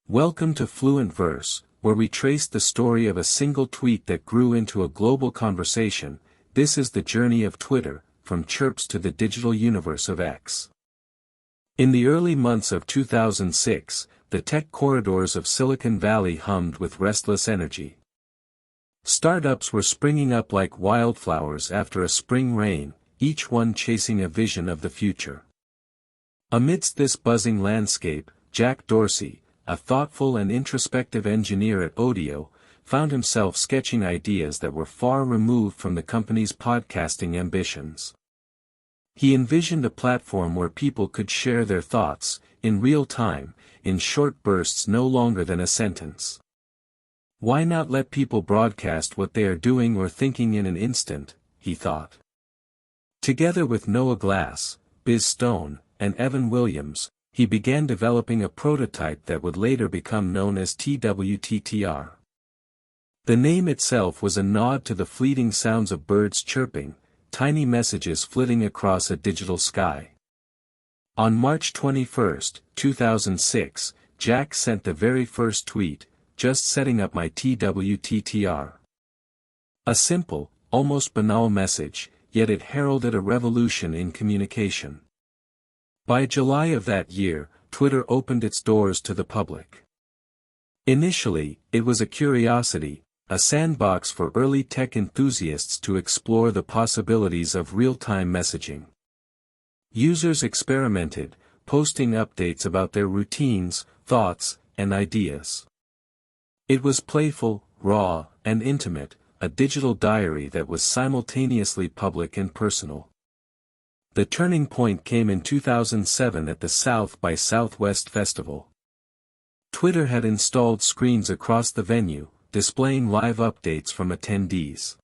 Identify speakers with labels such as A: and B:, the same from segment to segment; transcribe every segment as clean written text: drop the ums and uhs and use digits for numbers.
A: Welcome to Fluent Verse, where we trace the story of a single tweet that grew into a global conversation. This is the journey of Twitter, from chirps to the digital universe of X. In the early months of 2006, the tech corridors of Silicon Valley hummed with restless energy. Startups were springing up like wildflowers after a spring rain, each one chasing a vision of the future. Amidst this buzzing landscape, Jack Dorsey, a thoughtful and introspective engineer at Odeo, found himself sketching ideas that were far removed from the company's podcasting ambitions. He envisioned a platform where people could share their thoughts, in real time, in short bursts no longer than a sentence. Why not let people broadcast what they are doing or thinking in an instant, he thought. Together with Noah Glass, Biz Stone, and Evan Williams, he began developing a prototype that would later become known as TWTTR. The name itself was a nod to the fleeting sounds of birds chirping, tiny messages flitting across a digital sky. On March 21, 2006, Jack sent the very first tweet, "Just setting up my TWTTR." A simple, almost banal message, yet it heralded a revolution in communication. By July of that year, Twitter opened its doors to the public. Initially, it was a curiosity, a sandbox for early tech enthusiasts to explore the possibilities of real-time messaging. Users experimented, posting updates about their routines, thoughts, and ideas. It was playful, raw, and intimate, a digital diary that was simultaneously public and personal. The turning point came in 2007 at the South by Southwest Festival. Twitter had installed screens across the venue, displaying live updates from attendees.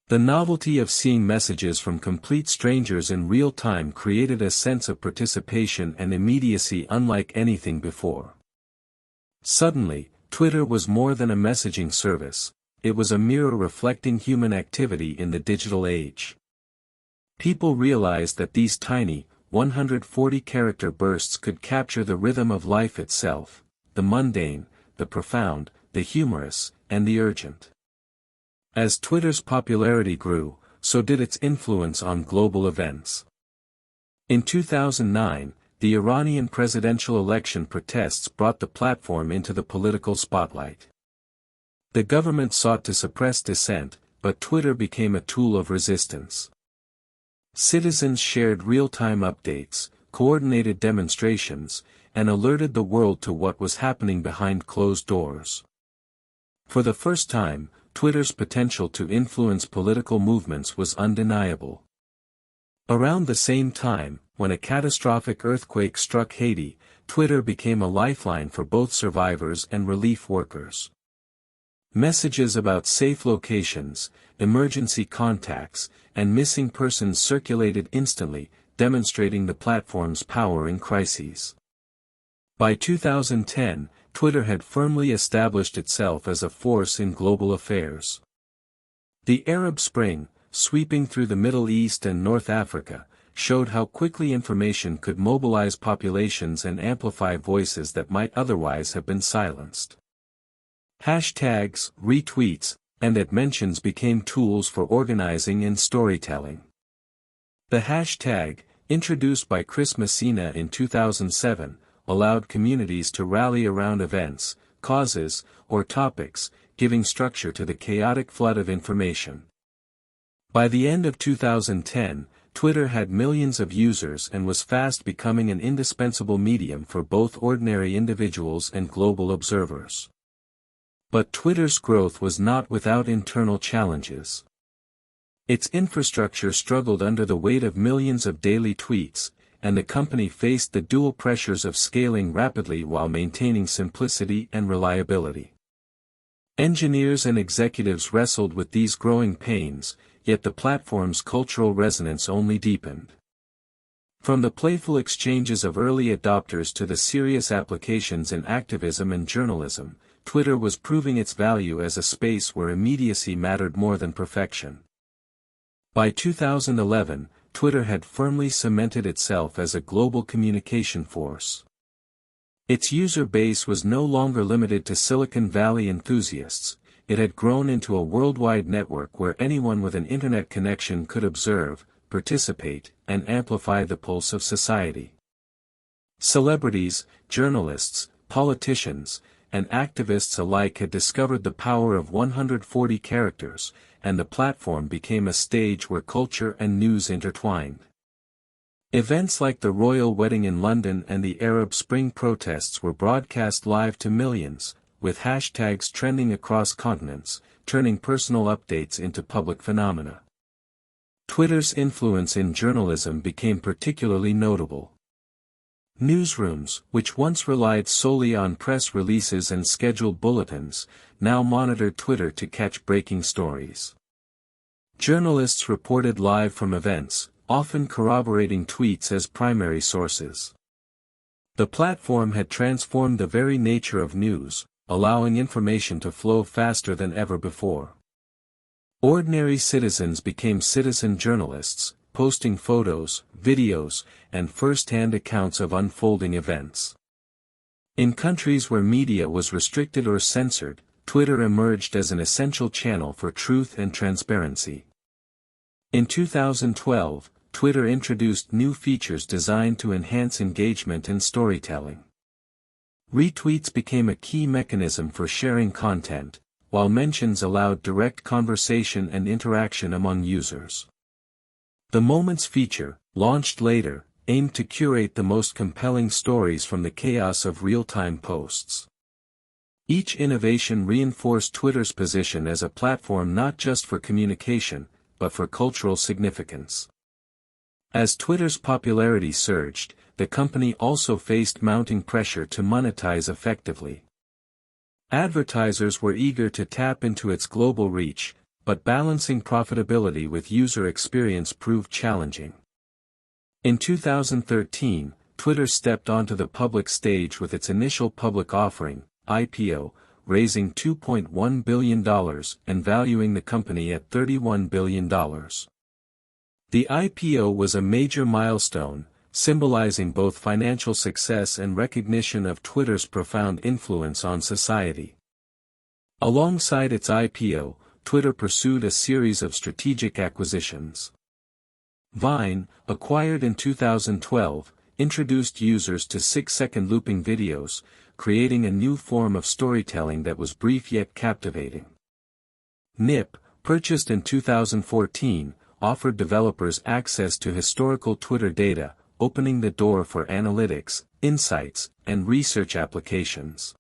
A: The novelty of seeing messages from complete strangers in real time created a sense of participation and immediacy unlike anything before. Suddenly, Twitter was more than a messaging service, it was a mirror reflecting human activity in the digital age. People realized that these tiny, 140-character bursts could capture the rhythm of life itself, the mundane, the profound, the humorous, and the urgent. As Twitter's popularity grew, so did its influence on global events. In 2009, the Iranian presidential election protests brought the platform into the political spotlight. The government sought to suppress dissent, but Twitter became a tool of resistance. Citizens shared real-time updates, coordinated demonstrations, and alerted the world to what was happening behind closed doors. For the first time, Twitter's potential to influence political movements was undeniable. Around the same time, when a catastrophic earthquake struck Haiti, Twitter became a lifeline for both survivors and relief workers. Messages about safe locations, emergency contacts, and missing persons circulated instantly, demonstrating the platform's power in crises. By 2010, Twitter had firmly established itself as a force in global affairs. The Arab Spring, sweeping through the Middle East and North Africa, showed how quickly information could mobilize populations and amplify voices that might otherwise have been silenced. Hashtags, retweets, and mentions became tools for organizing and storytelling. The hashtag, introduced by Chris Messina in 2007, allowed communities to rally around events, causes, or topics, giving structure to the chaotic flood of information. By the end of 2010, Twitter had millions of users and was fast becoming an indispensable medium for both ordinary individuals and global observers. But Twitter's growth was not without internal challenges. Its infrastructure struggled under the weight of millions of daily tweets, and the company faced the dual pressures of scaling rapidly while maintaining simplicity and reliability. Engineers and executives wrestled with these growing pains, yet the platform's cultural resonance only deepened. From the playful exchanges of early adopters to the serious applications in activism and journalism, Twitter was proving its value as a space where immediacy mattered more than perfection. By 2011, Twitter had firmly cemented itself as a global communication force. Its user base was no longer limited to Silicon Valley enthusiasts. It had grown into a worldwide network where anyone with an internet connection could observe, participate, and amplify the pulse of society. Celebrities, journalists, politicians, and activists alike had discovered the power of 140 characters, and the platform became a stage where culture and news intertwined. Events like the royal wedding in London and the Arab Spring protests were broadcast live to millions, with hashtags trending across continents, turning personal updates into public phenomena. Twitter's influence in journalism became particularly notable. Newsrooms, which once relied solely on press releases and scheduled bulletins, now monitored Twitter to catch breaking stories. Journalists reported live from events, often corroborating tweets as primary sources. The platform had transformed the very nature of news, allowing information to flow faster than ever before. Ordinary citizens became citizen journalists, posting photos, videos, and first-hand accounts of unfolding events. In countries where media was restricted or censored, Twitter emerged as an essential channel for truth and transparency. In 2012, Twitter introduced new features designed to enhance engagement and storytelling. Retweets became a key mechanism for sharing content, while mentions allowed direct conversation and interaction among users. The Moments feature, launched later, aimed to curate the most compelling stories from the chaos of real-time posts. Each innovation reinforced Twitter's position as a platform not just for communication, but for cultural significance. As Twitter's popularity surged, the company also faced mounting pressure to monetize effectively. Advertisers were eager to tap into its global reach, but balancing profitability with user experience proved challenging. In 2013, Twitter stepped onto the public stage with its initial public offering, IPO, raising $2.1 billion and valuing the company at $31 billion. The IPO was a major milestone, symbolizing both financial success and recognition of Twitter's profound influence on society. Alongside its IPO, Twitter pursued a series of strategic acquisitions. Vine, acquired in 2012, introduced users to 6-second looping videos, creating a new form of storytelling that was brief yet captivating. Nip, purchased in 2014, offered developers access to historical Twitter data, opening the door for analytics, insights, and research applications.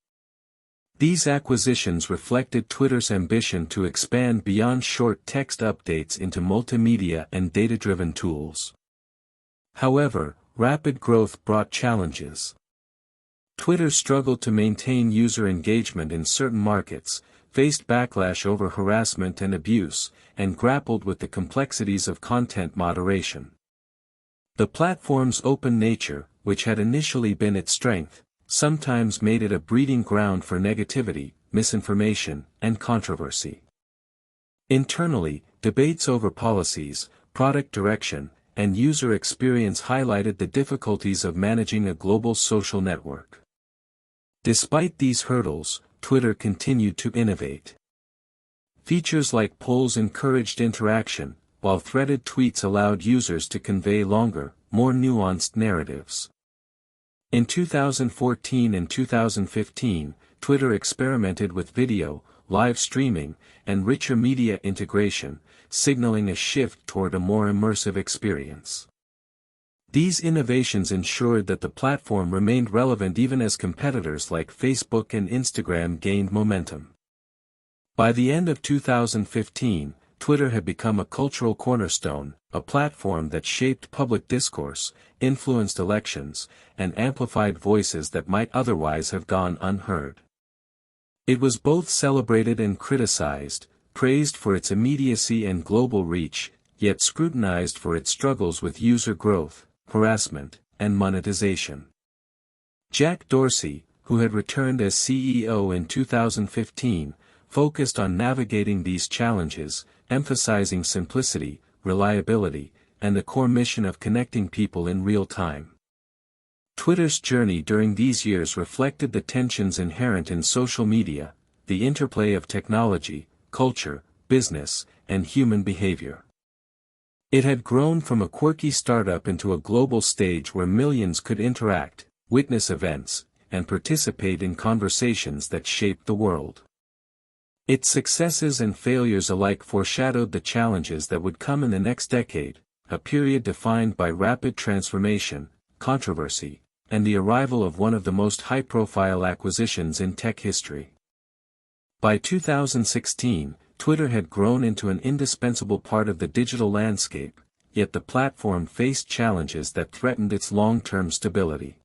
A: These acquisitions reflected Twitter's ambition to expand beyond short text updates into multimedia and data-driven tools. However, rapid growth brought challenges. Twitter struggled to maintain user engagement in certain markets, faced backlash over harassment and abuse, and grappled with the complexities of content moderation. The platform's open nature, which had initially been its strength, sometimes made it a breeding ground for negativity, misinformation, and controversy. Internally, debates over policies, product direction, and user experience highlighted the difficulties of managing a global social network. Despite these hurdles, Twitter continued to innovate. Features like polls encouraged interaction, while threaded tweets allowed users to convey longer, more nuanced narratives. In 2014 and 2015, Twitter experimented with video, live streaming, and richer media integration, signaling a shift toward a more immersive experience. These innovations ensured that the platform remained relevant even as competitors like Facebook and Instagram gained momentum. By the end of 2015, Twitter had become a cultural cornerstone, a platform that shaped public discourse, influenced elections, and amplified voices that might otherwise have gone unheard. It was both celebrated and criticized, praised for its immediacy and global reach, yet scrutinized for its struggles with user growth, harassment, and monetization. Jack Dorsey, who had returned as CEO in 2015, focused on navigating these challenges, emphasizing simplicity, reliability, and the core mission of connecting people in real time. Twitter's journey during these years reflected the tensions inherent in social media, the interplay of technology, culture, business, and human behavior. It had grown from a quirky startup into a global stage where millions could interact, witness events, and participate in conversations that shaped the world. Its successes and failures alike foreshadowed the challenges that would come in the next decade, a period defined by rapid transformation, controversy, and the arrival of one of the most high-profile acquisitions in tech history. By 2016, Twitter had grown into an indispensable part of the digital landscape, yet the platform faced challenges that threatened its long-term stability.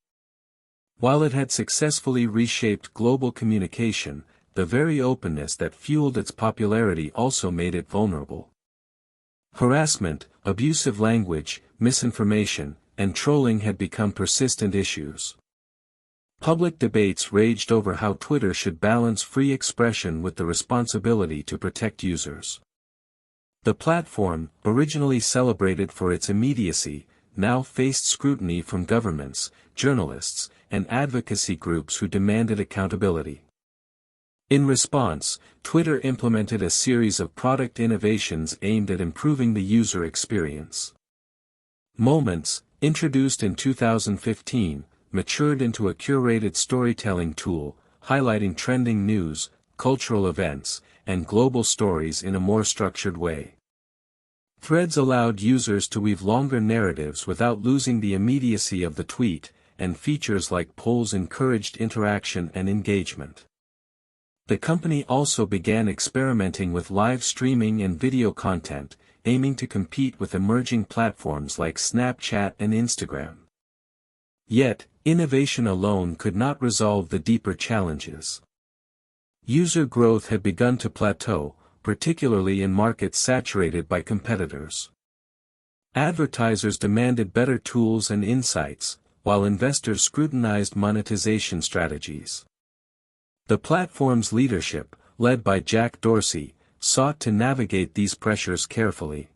A: While it had successfully reshaped global communication, the very openness that fueled its popularity also made it vulnerable. Harassment, abusive language, misinformation, and trolling had become persistent issues. Public debates raged over how Twitter should balance free expression with the responsibility to protect users. The platform, originally celebrated for its immediacy, now faced scrutiny from governments, journalists, and advocacy groups who demanded accountability. In response, Twitter implemented a series of product innovations aimed at improving the user experience. Moments, introduced in 2015, matured into a curated storytelling tool, highlighting trending news, cultural events, and global stories in a more structured way. Threads allowed users to weave longer narratives without losing the immediacy of the tweet, and features like polls encouraged interaction and engagement. The company also began experimenting with live streaming and video content, aiming to compete with emerging platforms like Snapchat and Instagram. Yet, innovation alone could not resolve the deeper challenges. User growth had begun to plateau, particularly in markets saturated by competitors. Advertisers demanded better tools and insights, while investors scrutinized monetization strategies. The platform's leadership, led by Jack Dorsey, sought to navigate these pressures carefully.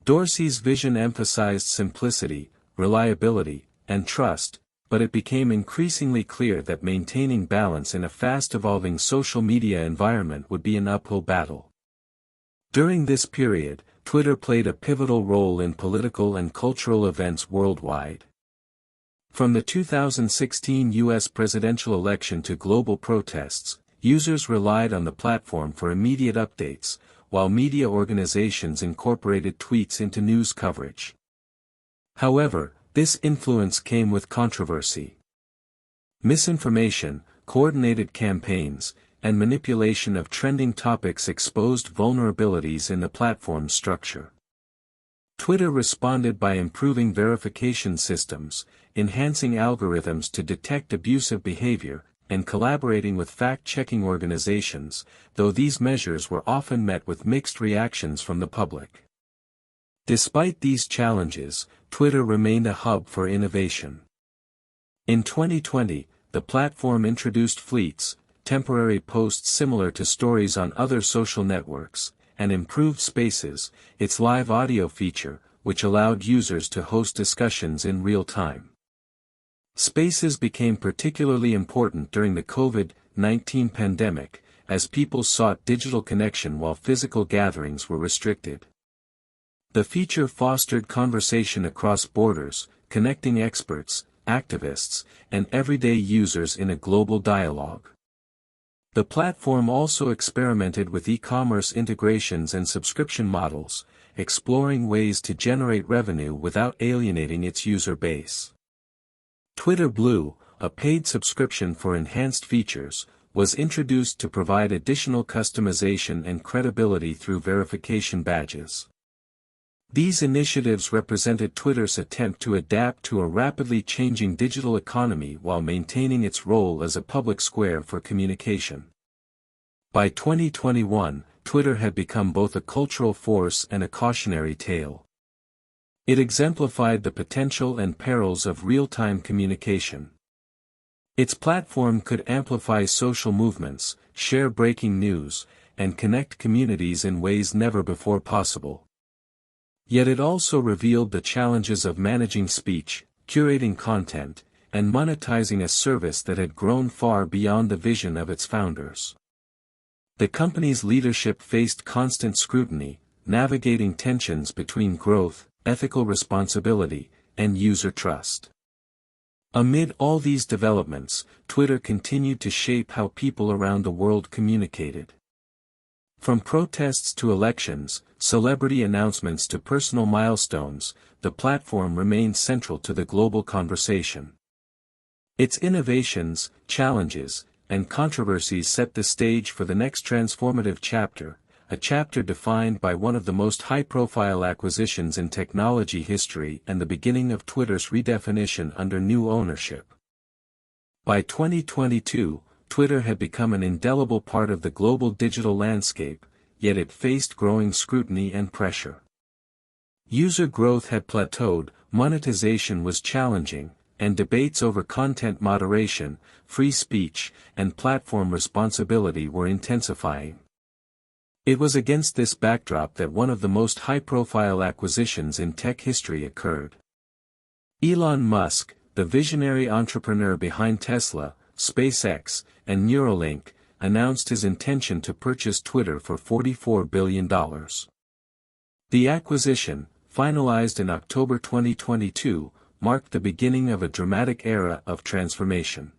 A: Dorsey's vision emphasized simplicity, reliability, and trust, but it became increasingly clear that maintaining balance in a fast-evolving social media environment would be an uphill battle. During this period, Twitter played a pivotal role in political and cultural events worldwide. From the 2016 U.S. presidential election to global protests, users relied on the platform for immediate updates, while media organizations incorporated tweets into news coverage. However, this influence came with controversy. Misinformation, coordinated campaigns, and manipulation of trending topics exposed vulnerabilities in the platform's structure. Twitter responded by improving verification systems, enhancing algorithms to detect abusive behavior, and collaborating with fact-checking organizations, though these measures were often met with mixed reactions from the public. Despite these challenges, Twitter remained a hub for innovation. In 2020, the platform introduced fleets, temporary posts similar to stories on other social networks, and improved Spaces, its live audio feature, which allowed users to host discussions in real time. Spaces became particularly important during the COVID-19 pandemic, as people sought digital connection while physical gatherings were restricted. The feature fostered conversation across borders, connecting experts, activists, and everyday users in a global dialogue. The platform also experimented with e-commerce integrations and subscription models, exploring ways to generate revenue without alienating its user base. Twitter Blue, a paid subscription for enhanced features, was introduced to provide additional customization and credibility through verification badges. These initiatives represented Twitter's attempt to adapt to a rapidly changing digital economy while maintaining its role as a public square for communication. By 2021, Twitter had become both a cultural force and a cautionary tale. It exemplified the potential and perils of real-time communication. Its platform could amplify social movements, share breaking news, and connect communities in ways never before possible. Yet it also revealed the challenges of managing speech, curating content, and monetizing a service that had grown far beyond the vision of its founders. The company's leadership faced constant scrutiny, navigating tensions between growth, ethical responsibility, and user trust. Amid all these developments, Twitter continued to shape how people around the world communicated. From protests to elections, celebrity announcements to personal milestones, the platform remained central to the global conversation. Its innovations, challenges, and controversies set the stage for the next transformative chapter, a chapter defined by one of the most high-profile acquisitions in technology history and the beginning of Twitter's redefinition under new ownership. By 2022, Twitter had become an indelible part of the global digital landscape, yet it faced growing scrutiny and pressure. User growth had plateaued, monetization was challenging, and debates over content moderation, free speech, and platform responsibility were intensifying. It was against this backdrop that one of the most high-profile acquisitions in tech history occurred. Elon Musk, the visionary entrepreneur behind Tesla, SpaceX, and Neuralink, announced his intention to purchase Twitter for $44 billion. The acquisition, finalized in October 2022, marked the beginning of a dramatic era of transformation.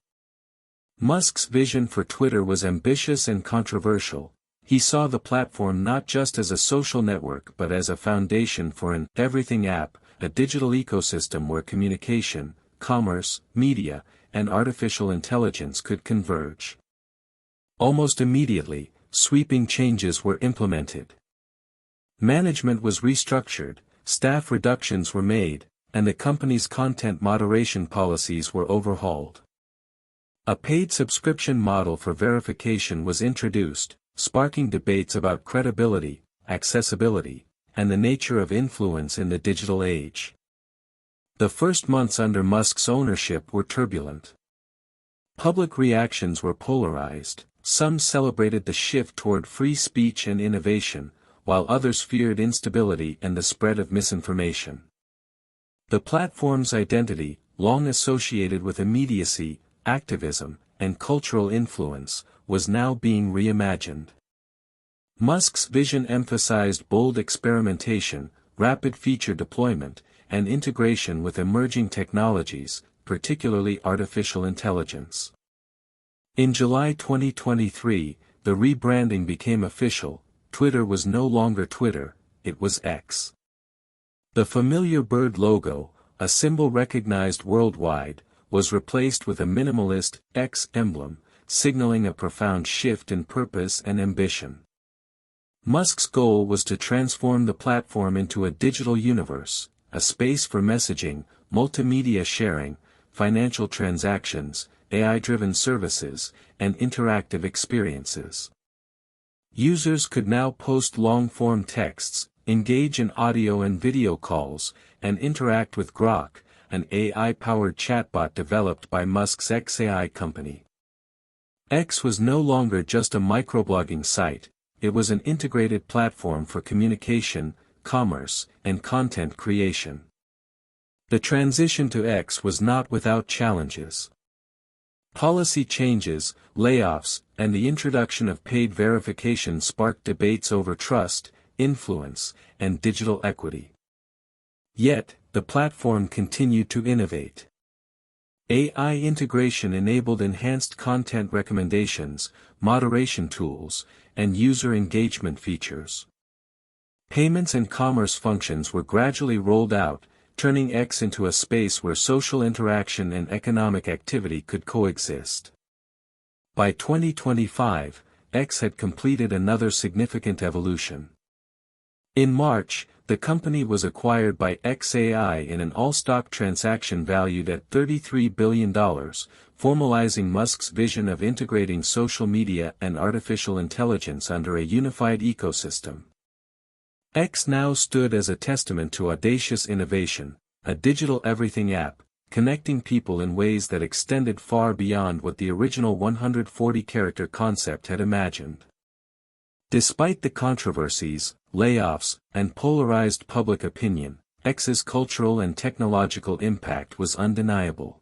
A: Musk's vision for Twitter was ambitious and controversial. He saw the platform not just as a social network but as a foundation for an everything app, a digital ecosystem where communication, commerce, media, and artificial intelligence could converge. Almost immediately, sweeping changes were implemented. Management was restructured, staff reductions were made, and the company's content moderation policies were overhauled. A paid subscription model for verification was introduced, sparking debates about credibility, accessibility, and the nature of influence in the digital age. The first months under Musk's ownership were turbulent. Public reactions were polarized. Some celebrated the shift toward free speech and innovation, while others feared instability and the spread of misinformation. The platform's identity, long associated with immediacy, activism, and cultural influence, was now being reimagined. Musk's vision emphasized bold experimentation, rapid feature deployment, and integration with emerging technologies, particularly artificial intelligence. In July 2023, the rebranding became official. Twitter was no longer Twitter, it was X. The familiar bird logo, a symbol recognized worldwide, was replaced with a minimalist X emblem, signaling a profound shift in purpose and ambition. Musk's goal was to transform the platform into a digital universe, a space for messaging, multimedia sharing, financial transactions, AI-driven services, and interactive experiences. Users could now post long-form texts, engage in audio and video calls, and interact with Grok, an AI-powered chatbot developed by Musk's xAI company. X was no longer just a microblogging site, it was an integrated platform for communication, commerce, and content creation. The transition to X was not without challenges. Policy changes, layoffs, and the introduction of paid verification sparked debates over trust, influence, and digital equity. Yet, the platform continued to innovate. AI integration enabled enhanced content recommendations, moderation tools, and user engagement features. Payments and commerce functions were gradually rolled out, turning X into a space where social interaction and economic activity could coexist. By 2025, X had completed another significant evolution. In March, the company was acquired by xAI in an all-stock transaction valued at $33 billion, formalizing Musk's vision of integrating social media and artificial intelligence under a unified ecosystem. X now stood as a testament to audacious innovation, a digital everything app, connecting people in ways that extended far beyond what the original 140-character concept had imagined. Despite the controversies, layoffs, and polarized public opinion, X's cultural and technological impact was undeniable.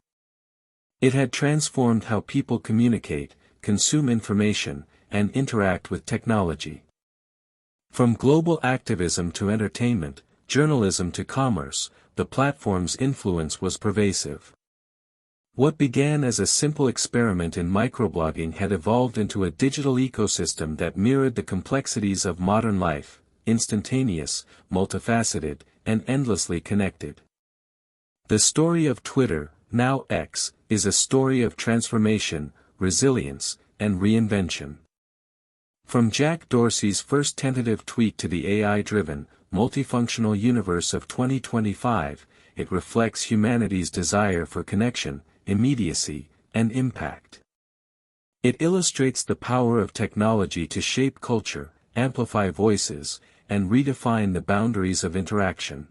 A: It had transformed how people communicate, consume information, and interact with technology. From global activism to entertainment, journalism to commerce, the platform's influence was pervasive. What began as a simple experiment in microblogging had evolved into a digital ecosystem that mirrored the complexities of modern life, instantaneous, multifaceted, and endlessly connected. The story of Twitter, now X, is a story of transformation, resilience, and reinvention. From Jack Dorsey's first tentative tweet to the AI-driven, multifunctional universe of 2025, it reflects humanity's desire for connection, immediacy, and impact. It illustrates the power of technology to shape culture, amplify voices, and redefine the boundaries of interaction.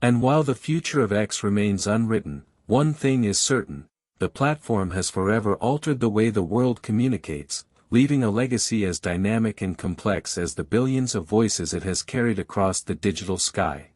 A: And while the future of X remains unwritten, one thing is certain: the platform has forever altered the way the world communicates, leaving a legacy as dynamic and complex as the billions of voices it has carried across the digital sky.